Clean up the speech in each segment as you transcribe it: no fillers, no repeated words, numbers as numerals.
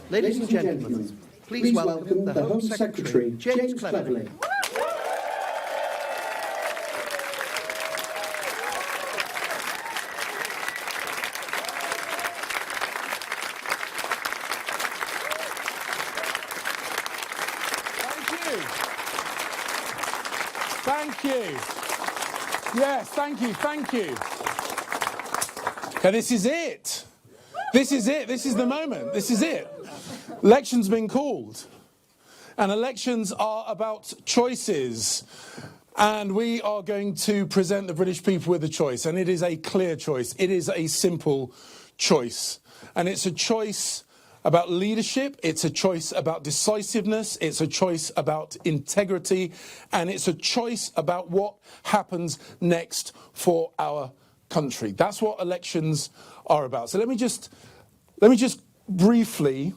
Ladies and gentlemen, please welcome the Home Secretary, James Cleverly. Thank you. Yes, thank you. Okay, this is it. This is the moment. This is it. Elections been called. And elections are about choices. And we are going to present the British people with a choice. And it is a clear choice. It is a simple choice. And it's a choice about leadership, it's a choice about decisiveness, it's a choice about integrity, and it's a choice about what happens next for our country. That's what elections are about. So let me just briefly,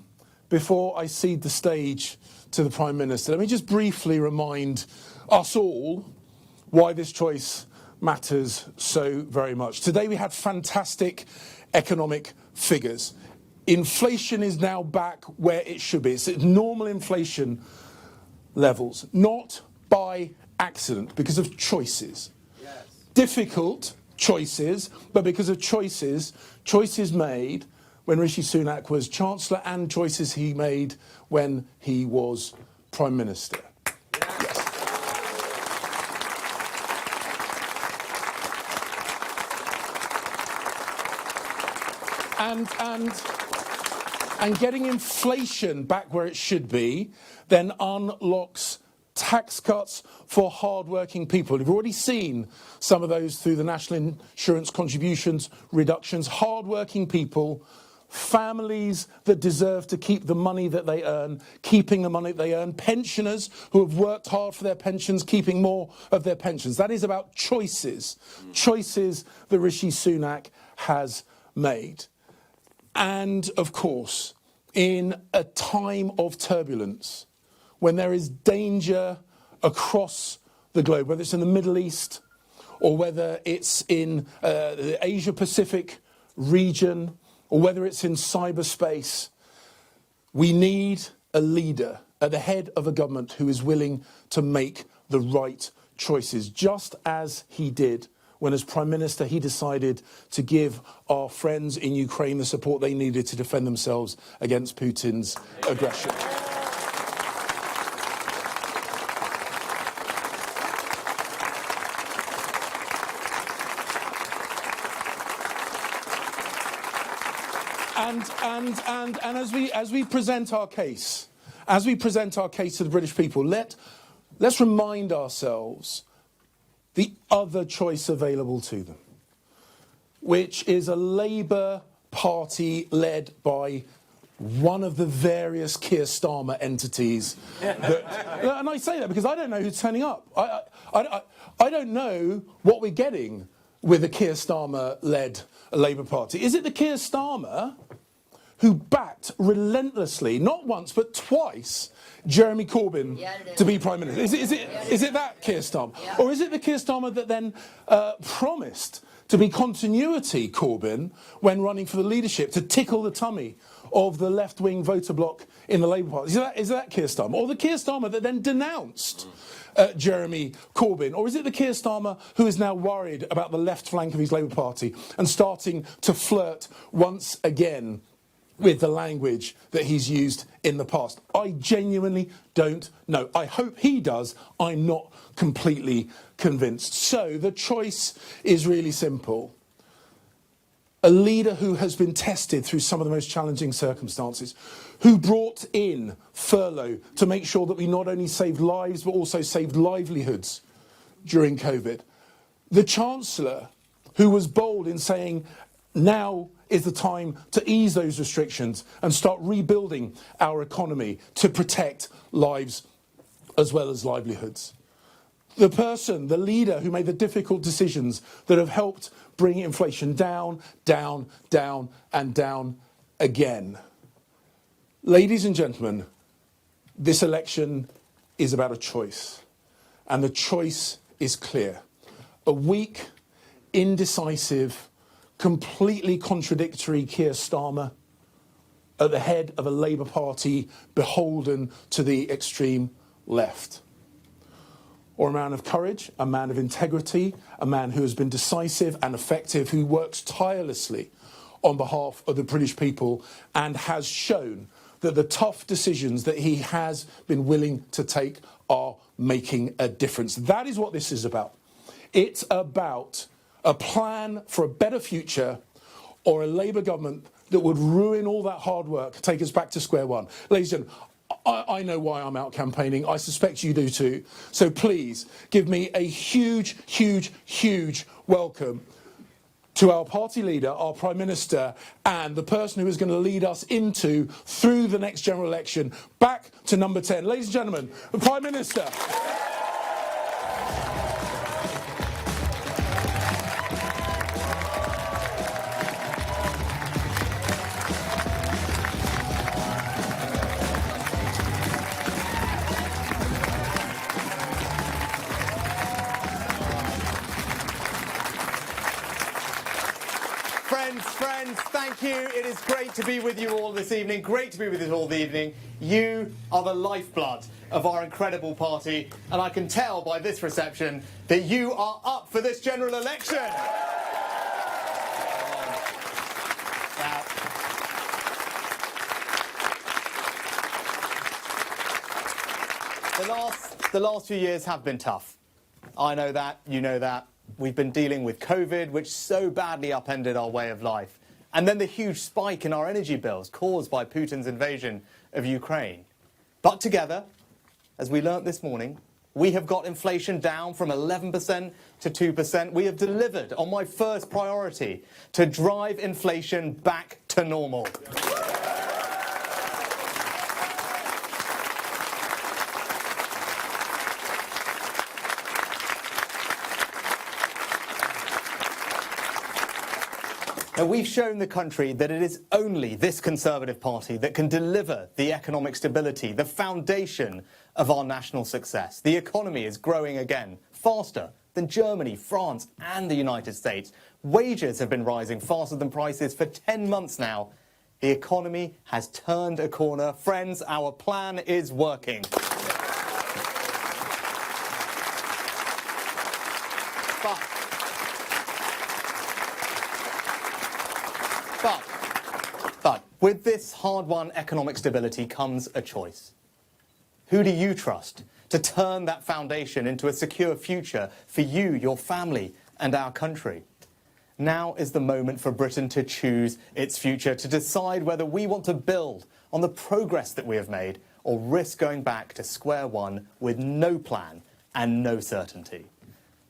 before I cede the stage to the Prime Minister, let me just briefly remind us all why this choice matters so very much. Today we had fantastic economic figures. Inflation is now back where it should be. It's at normal inflation levels, not by accident, because of choices. Yes. Difficult choices, but because of choices made when Rishi Sunak was Chancellor and choices he made when he was Prime Minister. Yes. And getting inflation back where it should be then unlocks tax cuts for hard-working people. We've already seen some of those through the national insurance contributions reductions. Hard-working people, families that deserve to keep the money that they earn, keeping the money that they earn, pensioners who have worked hard for their pensions, keeping more of their pensions. That is about choices that Rishi Sunak has made. And, of course, in a time of turbulence, when there is danger across the globe, whether it's in the Middle East or whether it's in the Asia-Pacific region or whether it's in cyberspace, we need a leader at the head of a government who is willing to make the right choices, just as he did when as Prime Minister he decided to give our friends in Ukraine the support they needed to defend themselves against Putin's aggression. And as we present our case, to the British people, let's remind ourselves the other choice available to them, which is a Labour Party led by one of the various Keir Starmer entities. And I say that because I don't know who's turning up. I don't know what we're getting with a Keir Starmer-led Labour Party. Is it the Keir Starmer who backed relentlessly, not once but twice, Jeremy Corbyn to be Prime Minister? Is it that Keir Starmer? Yeah. Or is it the Keir Starmer that then promised to be continuity Corbyn when running for the leadership, to tickle the tummy of the left-wing voter bloc in the Labour Party? Is that Keir Starmer? Or the Keir Starmer that then denounced Jeremy Corbyn? Or is it the Keir Starmer who is now worried about the left flank of his Labour Party and starting to flirt once again with the language that he's used in the past? I genuinely don't know. I hope he does. I'm not completely convinced. So the choice is really simple. A leader who has been tested through some of the most challenging circumstances, who brought in furlough to make sure that we not only saved lives but also saved livelihoods during COVID. The Chancellor who was bold in saying now is the time to ease those restrictions and start rebuilding our economy to protect lives as well as livelihoods. The person, the leader who made the difficult decisions that have helped bring inflation down, down, down and down again. Ladies and gentlemen, this election is about a choice, and the choice is clear. A weak, indecisive, completely contradictory Keir Starmer at the head of a Labour Party beholden to the extreme left. Or a man of courage, a man of integrity, a man who has been decisive and effective, who works tirelessly on behalf of the British people and has shown that the tough decisions that he has been willing to take are making a difference. That is what this is about. It's about a plan for a better future, or a Labour government that would ruin all that hard work, take us back to square one. Ladies and gentlemen, I know why I'm out campaigning. I suspect you do too. So please give me a huge, huge, huge welcome to our party leader, our Prime Minister, and the person who is going to lead us through the next general election, back to number 10. Ladies and gentlemen, the Prime Minister. Friends, thank you. It is great to be with you all this evening. Great to be with you all the evening. You are the lifeblood of our incredible party, and I can tell by this reception that you are up for this general election. The last few years have been tough. I know that, you know that. We've been dealing with COVID, which so badly upended our way of life. And then the huge spike in our energy bills caused by Putin's invasion of Ukraine. But together, as we learnt this morning, we have got inflation down from 11% to 2%. We have delivered on my first priority, to drive inflation back to normal. Now, we've shown the country that it is only this Conservative Party that can deliver the economic stability, the foundation of our national success. The economy is growing again, faster than Germany, France and the United States. Wages have been rising faster than prices for 10 months now. The economy has turned a corner. Friends, our plan is working. But with this hard-won economic stability comes a choice. Who do you trust to turn that foundation into a secure future for you, your family, and our country? Now is the moment for Britain to choose its future, to decide whether we want to build on the progress that we have made or risk going back to square one with no plan and no certainty.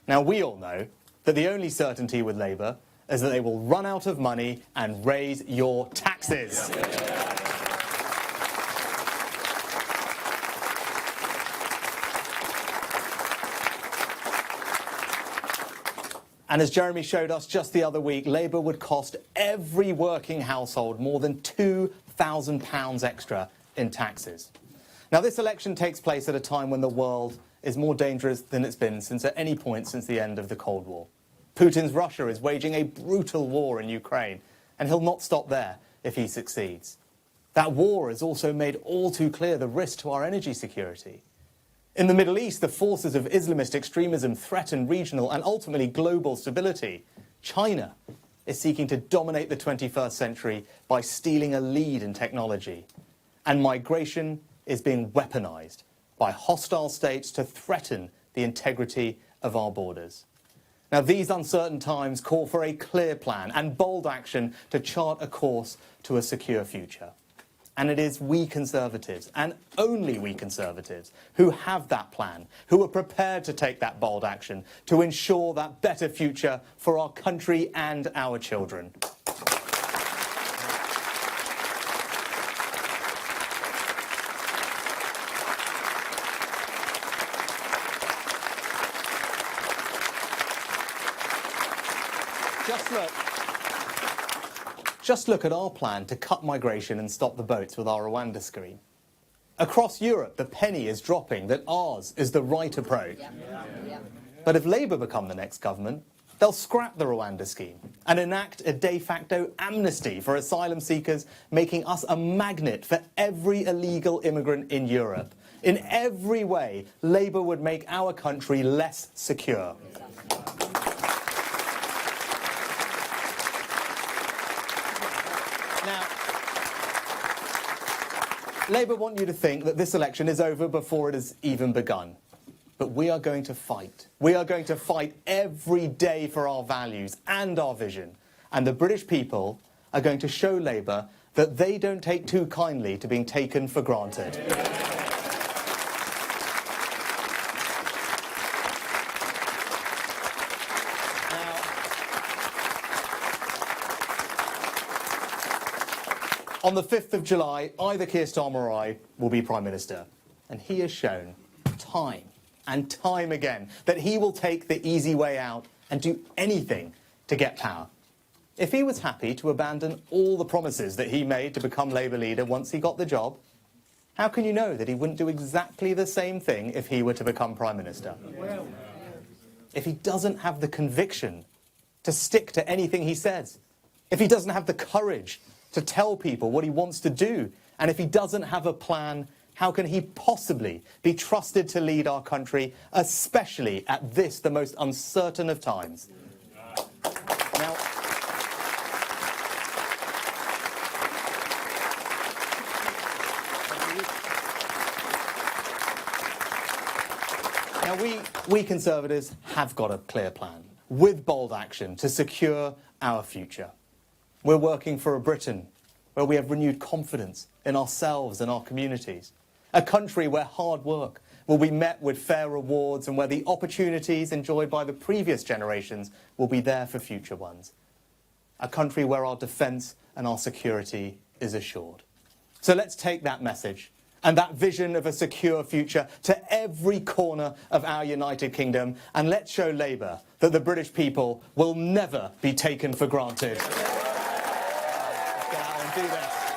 Now, we all know that the only certainty with Labour is that they will run out of money and raise your taxes. And as Jeremy showed us just the other week, Labour would cost every working household more than £2,000 extra in taxes. Now, this election takes place at a time when the world is more dangerous than it's been since at any point since the end of the Cold War. Putin's Russia is waging a brutal war in Ukraine, and he'll not stop there if he succeeds. That war has also made all too clear the risk to our energy security. In the Middle East, the forces of Islamist extremism threaten regional and ultimately global stability. China is seeking to dominate the 21st century by stealing a lead in technology. And migration is being weaponized by hostile states to threaten the integrity of our borders. Now, these uncertain times call for a clear plan and bold action to chart a course to a secure future. And it is we Conservatives, and only we Conservatives, who have that plan, who are prepared to take that bold action to ensure that better future for our country and our children. Just look at our plan to cut migration and stop the boats with our Rwanda scheme. Across Europe, the penny is dropping that ours is the right approach. But if Labour become the next government, they'll scrap the Rwanda scheme and enact a de facto amnesty for asylum seekers, making us a magnet for every illegal immigrant in Europe. In every way, Labour would make our country less secure. Now, Labour want you to think that this election is over before it has even begun. But we are going to fight. We are going to fight every day for our values and our vision. And the British people are going to show Labour that they don't take too kindly to being taken for granted. On the 5th of July, either Keir Starmer or I will be Prime Minister. And he has shown time and time again that he will take the easy way out and do anything to get power. If he was happy to abandon all the promises that he made to become Labour leader once he got the job, how can you know that he wouldn't do exactly the same thing if he were to become Prime Minister? If he doesn't have the conviction to stick to anything he says, if he doesn't have the courage to tell people what he wants to do, and if he doesn't have a plan, how can he possibly be trusted to lead our country, especially at this, the most uncertain of times? Now, we Conservatives have got a clear plan, with bold action, to secure our future. We're working for a Britain where we have renewed confidence in ourselves and our communities. A country where hard work will be met with fair rewards and where the opportunities enjoyed by the previous generations will be there for future ones. A country where our defence and our security is assured. So let's take that message and that vision of a secure future to every corner of our United Kingdom, and let's show Labour that the British people will never be taken for granted. Do this.